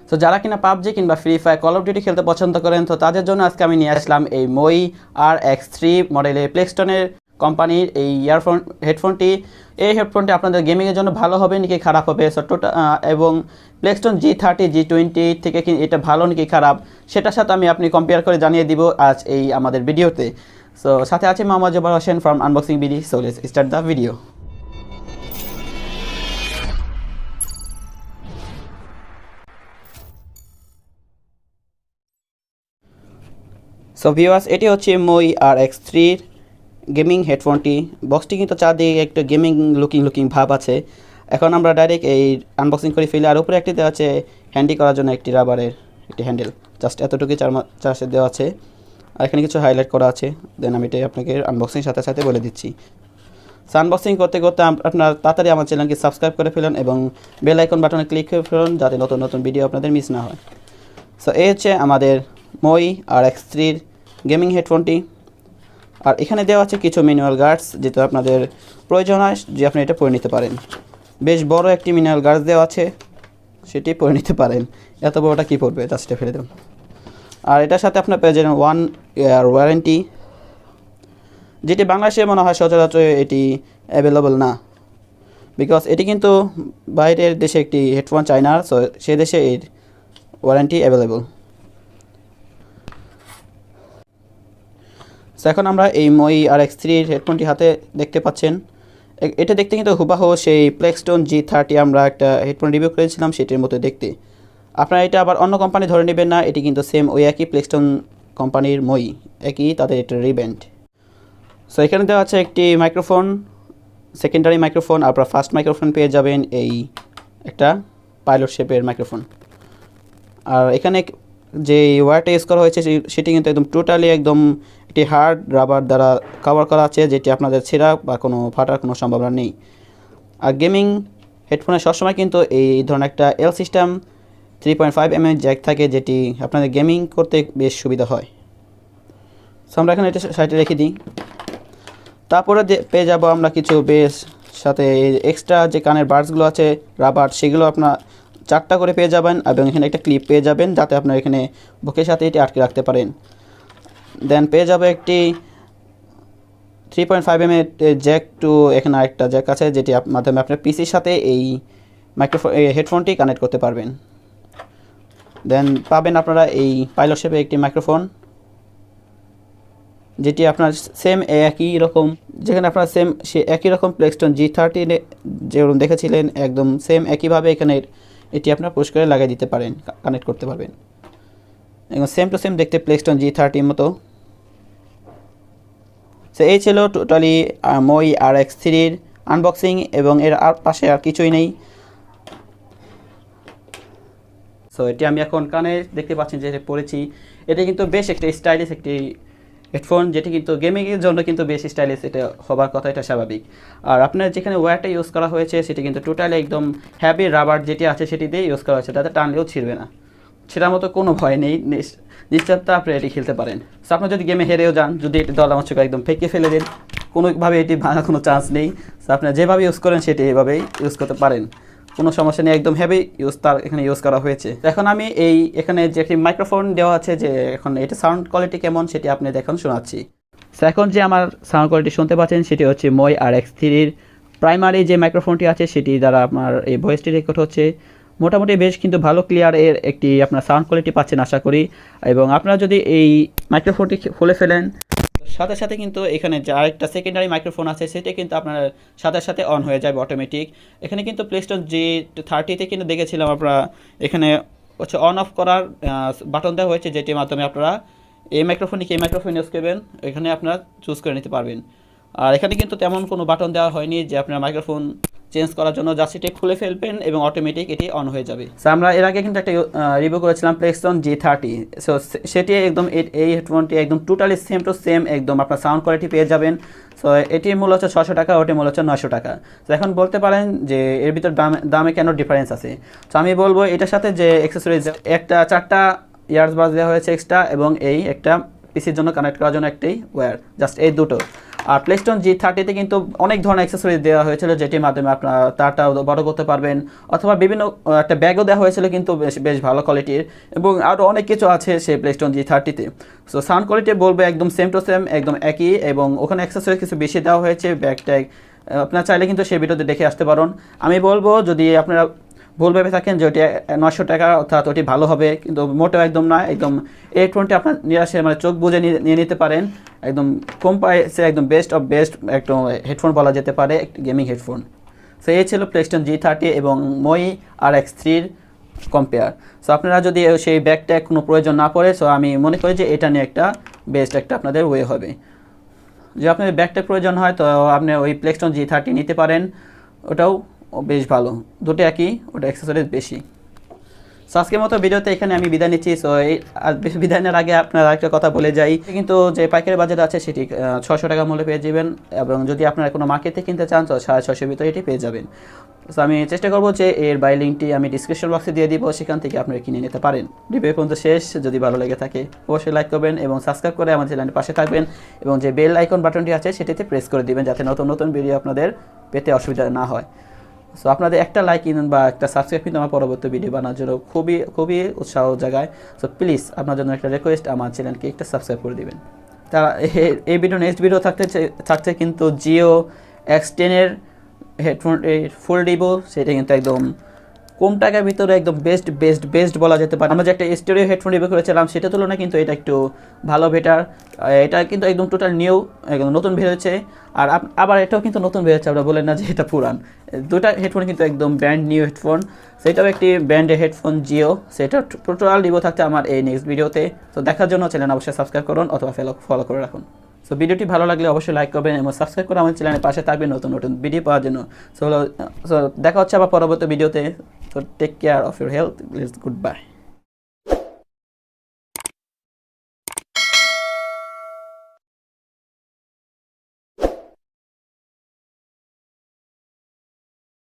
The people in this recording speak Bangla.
তো যারা কিনা পাবজি কিংবা free fire call of duty খেলতে পছন্দ করেন তো তাদের জন্য আজকে আমি নিয়ে আসলাম এই Mowi RX3 মডেলের প্লেক্সটনের কোম্পানির এই হেডফোনটি। এই হেডফোনটি আপনাদের গেমিংয়ের জন্য ভালো হবে নাকি খারাপ হবে, সো এবং প্লেক্সটন G30 G20 থেকে কি এটা ভালো নাকি খারাপ সেটার সাথে আমি আপনি কম্পেয়ার করে জানিয়ে দিব আজ এই আমাদের ভিডিওতে। সো সাথে আছে Mohammad Jabbar Hossain from UnboxingBD। So let's start the video. So viewers, এটি হচ্ছে Mowi RX3 গেমিং হেডফোনটি। বক্সটি কিন্তু চারদিকে একটা গেমিং লুকিং ভাব আছে। এখন আমরা ডাইরেক্ট এই আনবক্সিং করে ফেলি। আর উপরে একটি দেওয়া আছে হ্যান্ডি করার জন্য একটি রাবারের একটি হ্যান্ডেল, জাস্ট এতটুকুই চার্জে দেওয়া আছে। আর এখানে কিছু হাইলাইট করা আছে। দেন আমি এটাই আপনাকে আনবক্সিং সাথে সাথে বলে দিচ্ছি। সো আনবক্সিং করতে করতে আপনার তাড়াতাড়ি আমার চ্যানেলকে সাবস্ক্রাইব করে ফেলুন এবং বেল আইকন বাটনে ক্লিক করে ফেলুন যাতে নতুন নতুন ভিডিও আপনাদের মিস না হয়। সো এই হচ্ছে আমাদের Mowi RX3 গেমিং হেডফোনটি। আর এখানে দেওয়া আছে কিছু ম্যানুয়াল গার্ডস, যেটা আপনাদের প্রয়োজন হয় যে আপনি এটা পরে নিতে পারেন। বেশ বড় একটি ম্যানুয়াল গার্ডস দেওয়া আছে, সেটি পরে নিতে পারেন। এত বড়টা কী পড়বে, জাস্ট ফেলে দেন। আর এটার সাথে আপনার পেয়ে যাবেন 1 ইয়ার ওয়ারেন্টি, যেটি বাংলাদেশে মনে হয় সচরাচর এটি অ্যাভেলেবল না, বিকজ এটি কিন্তু বাইরের দেশে একটি হেডফোন চায়না, সো সে দেশে এর ওয়ারেন্টি অ্যাভেলেবল। সো এখন আমরা এই Mowi RX3 হেডফোনটি হাতে দেখতে পাচ্ছেন। এটা দেখতে কিন্তু হুবাহু সেই প্লেক্সটন G30 আমরা একটা হেডফোন রিভিউ করেছিলাম সেটির মতো দেখতে। আপনারা এটা আবার অন্য কোম্পানি ধরে নেবেন না, এটি কিন্তু সেম ওই একই প্লেক্সটন কোম্পানির Mowi, একই তাদের একটা রিব্র্যান্ড। সো এখানে দেওয়া আছে একটি মাইক্রোফোন, সেকেন্ডারি মাইক্রোফোন। আপনারা ফার্স্ট মাইক্রোফোন পেয়ে যাবেন এই একটা পাইলট শেপের মাইক্রোফোন। আর এখানে যে ওয়্যারটা ইউজ করা হয়েছে সেটি কিন্তু একদম টোটালি একদম একটি হার্ড রাবার দ্বারা কভার করা আছে, যেটি আপনাদের ছেঁড়া বা কোনো ফাটার কোনো সম্ভাবনা নেই। আর গেমিং হেডফোনে সবসময় কিন্তু এই ধরনের একটা এল সিস্টেম 3.5 mm জ্যাক থাকে, যেটি আপনাদের গেমিং করতে বেশ সুবিধা হয়। সো আমরা এখানে এটা সাইডে রেখে দিই। তারপরে পেয়ে যাব আমরা কিছু বেশ সাথে এক্সট্রা যে কানের বাডসগুলো আছে রাবার, সেগুলো আপনার 4টা করে পেয়ে যাবেন এবং এখানে একটা ক্লিপ পেয়ে যাবেন যাতে আপনার এখানে বুকের সাথে এটি আটকে রাখতে পারেন। দেন পেয়ে যাবে একটি 3.5 mm জ্যাক টু, এখানে আরেকটা জ্যাক আছে যেটি মাধ্যমে আপনার পিসির সাথে এই হেডফোনটি কানেক্ট করতে পারবেন। দেন পাবেন আপনারা এই পাইলট শেপে একটি মাইক্রোফোন, যেটি আপনার সেম একই রকম, যেখানে আপনার সেম সে একই রকম প্লেক্সটন G30 যেরকম দেখেছিলেন একদম সেম একইভাবে এখানে এটি আপনার পুশ করে লাগিয়ে দিতে পারেন, কানেক্ট করতে পারবেন। এবং সেম টু সেম দেখতে প্লেক্সটন G30 মতো। সো এই ছিল টোটালি Mowi RX3 আনবক্সিং, এবং এর আর পাশে আর কিছুই নেই। সো এটি আমি এখন কানে দেখতে পাচ্ছেন যে পরেছি। এটা কিন্তু বেশ একটা স্টাইলিশ একটি হেডফোন, যেটি কিন্তু গেমিংয়ের জন্য কিন্তু বেশ স্টাইলিশ, এটা হবার কথা, এটা স্বাভাবিক। আর আপনার যেখানে ওয়্যারটা ইউজ করা হয়েছে সেটি কিন্তু টোটালি একদম হ্যাভি রাবার যেটি আছে সেটি দিয়ে ইউজ করা হয়েছে, তাতে টানলেও ছিঁড়বে না, ছেঁড়ার মতো কোনো ভয় নেই, নিশ্চিত আপনি এটি খেলতে পারেন। সো আপনার যদি গেমে হেরেও যান, যদি এটি দলামচকে একদম ফেঁকে ফেলে দেন, কোনোভাবে এটি ভাঙার কোনো চান্স নেই। সো আপনার যেভাবে ইউজ করেন সেটি এভাবেই ইউজ করতে পারেন, কোনো সমস্যা নেই, একদম হেভি এখানে ইউজ করা হয়েছে। এখন আমি এখানে যে একটি মাইক্রোফোন দেওয়া আছে, যে এখন এটা সাউন্ড কোয়ালিটি কেমন সেটি আপনি দেখুন শোনাচ্ছি। সো এখন যে আমার সাউন্ড কোয়ালিটি শুনতে পাচ্ছেন সেটি হচ্ছে Mowi RX3-র প্রাইমারি যে মাইক্রোফোনটি আছে সেটি দ্বারা আপনার এই ভয়েসটি রেকর্ড হচ্ছে। মোটামুটি বেশ কিন্তু ভালো ক্লিয়ার এর একটি আপনার সাউন্ড কোয়ালিটি পাচ্ছেন আশা করি। এবং আপনারা যদি এই মাইক্রোফোনটি খুলে ফেলেন সাথে সাথে কিন্তু এখানে যে আরেকটা সেকেন্ডারি মাইক্রোফোন আছে সেটা কিন্তু আপনার সাথে সাথে অন হয়ে যাবে অটোমেটিক। এখানে কিন্তু প্লেক্সটন G30-তে কিন্তু দেখেছিলাম আমরা এখানে হচ্ছে অন অফ করার বাটন দেওয়া হয়েছে, যেটির মাধ্যমে আপনারা এই মাইক্রোফোন ইউজ করবেন এখানে আপনারা চুজ করে নিতে পারবেন। আর এখানে কিন্তু তেমন কোনো বাটন দেওয়া হয়নি যে আপনার মাইক্রোফোন চেঞ্জ করার জন্য, জাস্ট এটি খুলে ফেলবেন এবং অটোমেটিক এটি অন হয়ে যাবে। সো আমরা এর আগে কিন্তু একটা রিভিউ করেছিলাম প্লেক্সটন G30, সো সেটি একদম এই হেডফোনটি একদম টোটালি সেম টু সেম একদম আপনার সাউন্ড কোয়ালিটি পেয়ে যাবেন। সো এটির মূল্য হচ্ছে 600 টাকা, ওটির মূল্য হচ্ছে 900 টাকা। তো এখন বলতে পারেন যে এর ভিতর দামে কেন ডিফারেন্স আছে। তো আমি বলবো এটার সাথে যে অ্যাক্সেসরিজ একটা 4টা ইয়ারবাডস দেওয়া হয়েছে এক্সট্রা, এবং এই একটা পিসির জন্য কানেক্ট করার জন্য একটি ওয়্যার, জাস্ট এই দুটো। আর প্লেস্টন G30 কিন্তু অনেক ধরনের অ্যাক্সেসরিজ দেওয়া হয়েছিল, যেটির মাধ্যমে আপনারা তারটা বড় করতে পারবেন, অথবা বিভিন্ন একটা ব্যাগও দেওয়া হয়েছিল কিন্তু বেশ বেশ ভালো কোয়ালিটির, এবং আরও অনেক কিছু আছে সেই প্লেস্টন G30-তে। সো সাউন্ড কোয়ালিটি বলবো একদম সেম টু সেম, একদম একই, এবং ওখানে অ্যাক্সেসরিজ কিছু বেশি দেওয়া হয়েছে, ব্যাগ ট্যাগ আপনারা চাইলে কিন্তু সেই ভিডিওতে দেখে আসতে পারেন। আমি বলবো যদি আপনারা ভুল ভেবে থাকেন যে ওটি 900 টাকা অর্থাৎ ওটি ভালো হবে, কিন্তু মোটেও একদম না। একদম এই হেডফোনটি আপনার নিরাশে মানে চোখ বুঝে নিয়ে নিতে পারেন, একদম কম প্রাইসে একদম বেস্ট অফ বেস্ট একদম হেডফোন বলা যেতে পারে, একটি গেমিং হেডফোন। সো এই ছিল প্লেস্টন G30 এবং Mowi RX3-র কম্পেয়ার। সো আপনারা যদি সেই ব্যাগ ট্যাগ কোনো প্রয়োজন না পড়ে, সো আমি মনে করি যে এটা নিয়ে একটা বেস্ট একটা আপনাদের ওয়ে হবে। যে আপনাদের ব্যাগ ট্যাগ প্রয়োজন হয় তো আপনি ওই প্লেস্টন G30 নিতে পারেন, ওটাও বেশ ভালো, দুটো একই, ওটা অ্যাক্সেসরিজ বেশি। সো আজকের মতো ভিডিওতে এখানে আমি বিদায় নিচ্ছি। সো এই বিদায় নেওয়ার আগে আপনারা একটা কথা বলে যাই, কিন্তু যে পাইকারি বাজার আছে সেটি 600 টাকা মূল্যে পেয়ে যাবেন, এবং যদি আপনারা কোনো মার্কেটে কিনতে চান তো 650 ভিতরে এটি পেয়ে যাবেন। সো আমি চেষ্টা করবো যে এর বাই লিঙ্কটি আমি ডিসক্রিপশন বক্সে দিয়ে দিব, সেখান থেকে আপনারা কিনে নিতে পারেন। ভিডিও পর্যন্ত শেষ, যদি ভালো লেগে থাকে অবশ্যই লাইক করবেন এবং সাবস্ক্রাইব করে আমার চ্যানেলের পাশে থাকবেন, এবং যে বেল আইকন বাটনটি আছে সেটিতে প্রেস করে দিবেন যাতে নতুন নতুন ভিডিও আপনাদের পেতে অসুবিধা না হয়। সো আপনাদের একটা লাইক বা একটা সাবস্ক্রাইব কিন্তু আমার পরবর্তী ভিডিও বানানোর জন্য খুবই খুবই উৎসাহ জাগায়। সো প্লিজ আপনার জন্য একটা রিকোয়েস্ট, আমার চ্যানেলকে একটা সাবস্ক্রাইব করে দিবেন। তারা এই ভিডিও নেক্সট ভিডিও থাকছে কিন্তু জিও X10-এর হেডফোন ফুল ডিবো, সেটা কিন্তু একদম কম টাকার ভিতরে একদম বেস্ট বলা যেতে পারে। আমরা যে একটা স্টুডিও হেডফোন রিভিউ করেছিলাম সেটা তুলনায় কিন্তু এটা একটু ভালো বেটার। এটা কিন্তু একদম টোটাল নিউ, একদম নতুন বেরোচ্ছে। আর আবার এটাও কিন্তু নতুন বেরোচ্ছে, আমরা বলেন না যে এটা পুরান। দুটা হেডফোন কিন্তু একদম ব্র্যান্ড নিউ হেডফোন। সেটাও একটি ব্র্যান্ডের হেডফোন জিও, সেটা টোটাল রিভিউ থাকছে আমার এই নেক্সট ভিডিওতে। তো দেখার জন্য চ্যানেল অবশ্যই সাবস্ক্রাইব করুন অথবা ফলো করে রাখুন। সো ভিডিওটি ভালো লাগলে অবশ্যই লাইক করবেন এবং সাবস্ক্রাইব করে আমার চ্যানেলের পাশে থাকবেন নতুন নতুন ভিডিও পাওয়ার জন্য। সো দেখা হচ্ছে আবার পরবর্তী ভিডিওতে। So take care of your health. Goodbye.